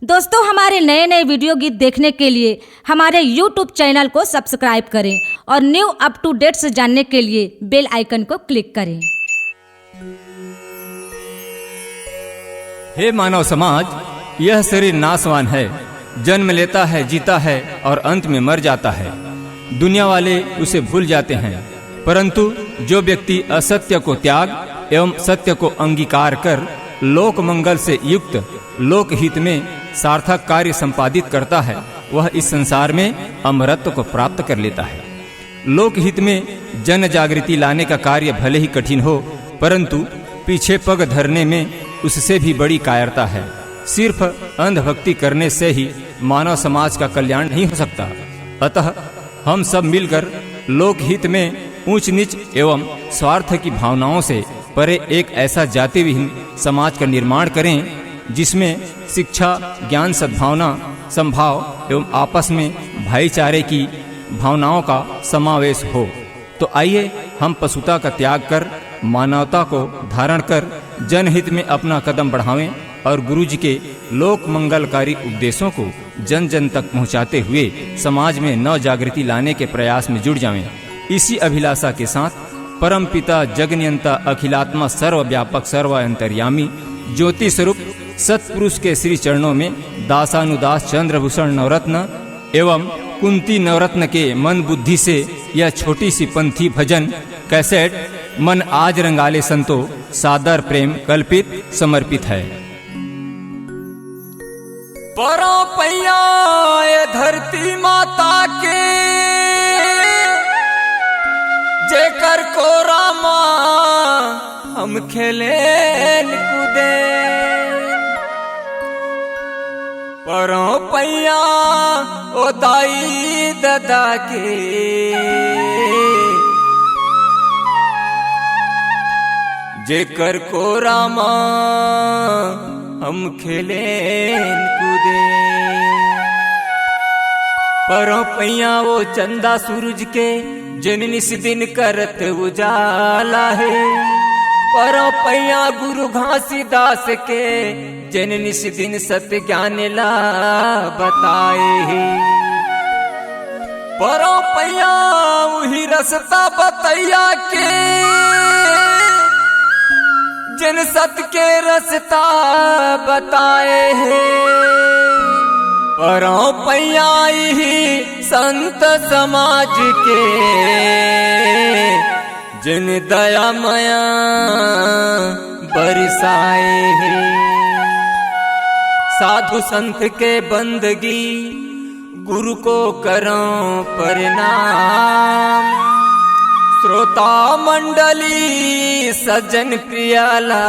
दोस्तों, हमारे नए नए वीडियो गीत देखने के लिए हमारे YouTube चैनल को सब्सक्राइब करें और न्यू अप टू डेट्स जानने के लिए बेल आइकन को क्लिक करें। हे मानव समाज, यह शरीर नाशवान है, जन्म लेता है, जीता है और अंत में मर जाता है। दुनिया वाले उसे भूल जाते हैं, परंतु जो व्यक्ति असत्य को त्याग एवं सत्य को अंगीकार कर लोक मंगल से युक्त लोक हित में सार्थक कार्य संपादित करता है, वह इस संसार में अमरत्व को प्राप्त कर लेता है। लोक हित में जन जागृति लाने का कार्य भले ही कठिन हो, परंतु पीछे पग धरने में उससे भी बड़ी कायरता है। सिर्फ अंधभक्ति करने से ही मानव समाज का कल्याण नहीं हो सकता। अतः हम सब मिलकर लोक हित में ऊंच नीच एवं स्वार्थ की भावनाओं से परे एक ऐसा जाति विहीन समाज का निर्माण करें जिसमें शिक्षा, ज्ञान, सद्भावना, संभाव एवं आपस में भाईचारे की भावनाओं का समावेश हो। तो आइए हम पशुता का त्याग कर मानवता को धारण कर जनहित में अपना कदम बढ़ावें और गुरु जी के लोक मंगलकारी उपदेशों को जन जन तक पहुंचाते हुए समाज में नव जागृति लाने के प्रयास में जुट जावें। इसी अभिलाषा के साथ परम पिता जगनियंता अखिलात्मा सर्वव्यापक सर्वांतर्यामी ज्योति स्वरूप सत्पुरुष के श्री चरणों में दासानुदास चंद्रभूषण नवरत्न एवं कुंती नवरत्न के मन बुद्धि से यह छोटी सी पंथी भजन कैसेट मन आज रंगाले संतो सादर प्रेम कल्पित समर्पित है। परो पैया ये धरती माता के जेकर को रामा हम खेले कूदे। परो पैया ओ दाई दादा के जेकर को रामा हम खेले कूदे। परो पैया वो चंदा सूरज के जिन निस दिन करत उजाला है। परो पैया गुरु घासीदास के जिन निस दिन सत्य ज्ञान ला बताए है। परो पैया वही रसता बतैया के जिन सत्य के रसता बताए हैं। परो पैया ही संत समाज के जिन दया माया बरसाए हैं। साधु संत के बंदगी गुरु को करो प्रणाम। श्रोता मंडली सज्जन प्रियाला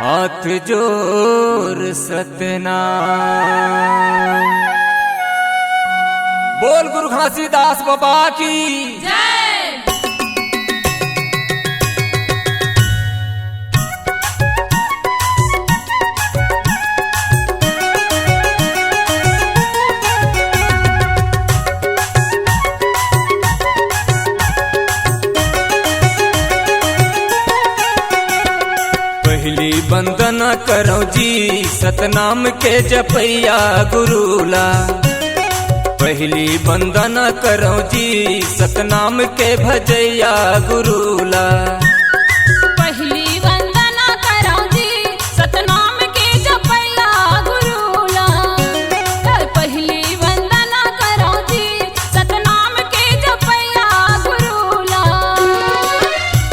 हाथ जोर सतनाम। बोल गुरु घासीदास बाबा की जय। पहली वंदना करो जी सतनाम के जपैया गुरुला। पहली वंदना करो जी सतनाम के भजैया गुरुला। पहली वंदना करो जी सतनाम के जपैया गुरुला। पहली वंदना करो जी सतनाम के जपैया गुरुला।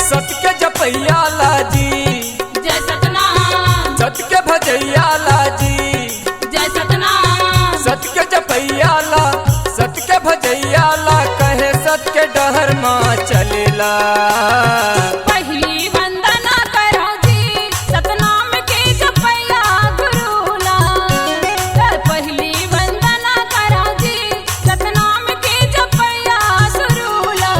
सत के जपैया लाजी जय सतनाम। सत के भजैया लाजी जय सतनाम। सत के जपैया ला सत के भजैया ला कहे सत के डहर माँ चलेला। पहली वंदना करो जी सतनाम के जपैया गुरुला। पहली वंदना करो जी सतनाम के जपैया गुरुला।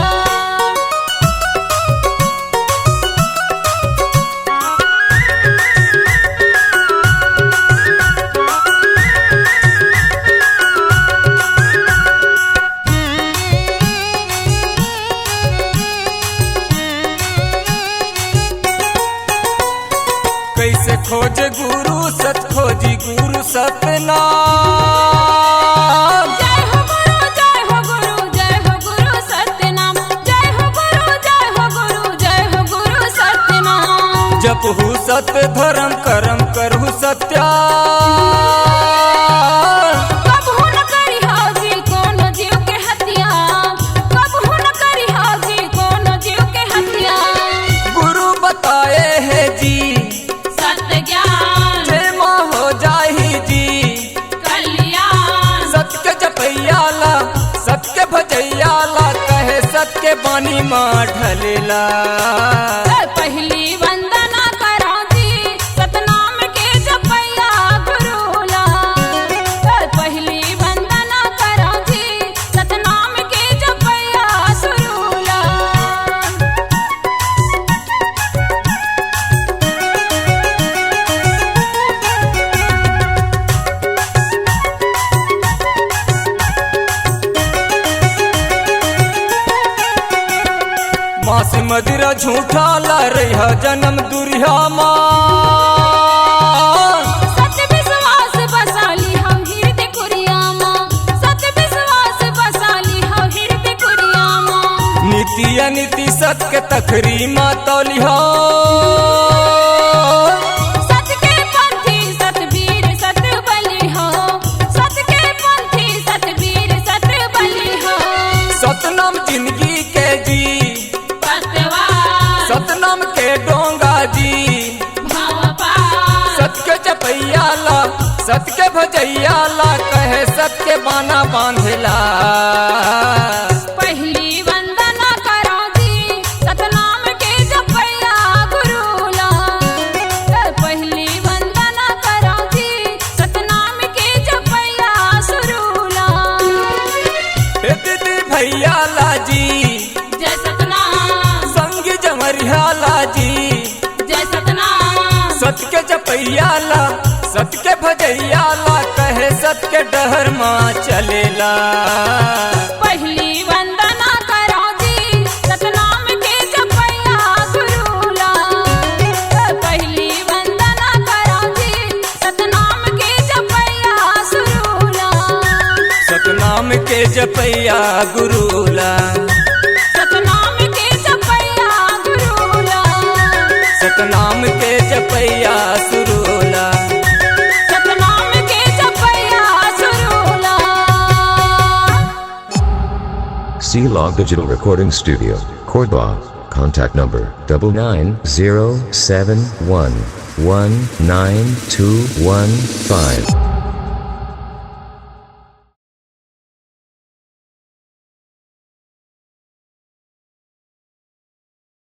खोजत खोजी गुरु सतना। जय हो गुरु जय हो गुरु जय हो गुरु सत्यनाम। जय हो गुरु जय हो गुरु जय हो गुरु सत्यनाम। जपहु सत्य धर्म कर्म करहु सत्या। कबहू न करी हाजी कोनो जीव के हत्या। कबहू न करी हाजी कोनो जीव के हत्या। गुरु बताए है जी सत्य ज्ञान जय माँ हो जाही जी। कल्याण सत्य जपैयाला सत्य भजैयाला कहे सत्य बानी माँ ढलेला। पहली वंदना करा जी सतनाम के जपैया गुरुला। पहली वंदना करा जी सतनाम के जपैया सुरूला। माँ से मदिरा झूठा ला रही जन्म दुरिया माँ। सत्य विश्वास बसाली हम हृदय कुरिया माँ। सत्य विश्वास बसाली हम हृदय कुरिया माँ। नीति अनीति सत्य तखरी माँ तौलिहा। सत्य के पंथी सतवीर सत बलि हो। सत्य के पंथी सतवीर सत बलि हो। सतनाम जिंदगी के जी सत्यवान सतनाम के डोंगा जी। भावपान सत्य जपैयाला सत्य भजैयाला कहे सत्य बाना बांधेला। पहली वंदना करा जी सतनाम के जपैया गुरुला। पहली वंदना करा जी सतनाम के जपैया सुरूला। हे दीदी भैयाला जी जय सतनाम संग जमरियाला जी। जय सतनाम सत्य जपैयाला सत्य भजैयाला कहे सत्य डहर माँ चलेला। पहली वंदना करा जी सतनाम के जपैया गुरुला। पहली वंदना करा जी सतनाम के जपैया सुरूला। सतनाम के जपैया गुरुला। सतनाम के जपैया गुरुला। सतनाम के जपैया सुरूला। सतनाम के जपैया सुरूला। C-Log Digital Recording Studio, Cordoba. Contact number 99071192115.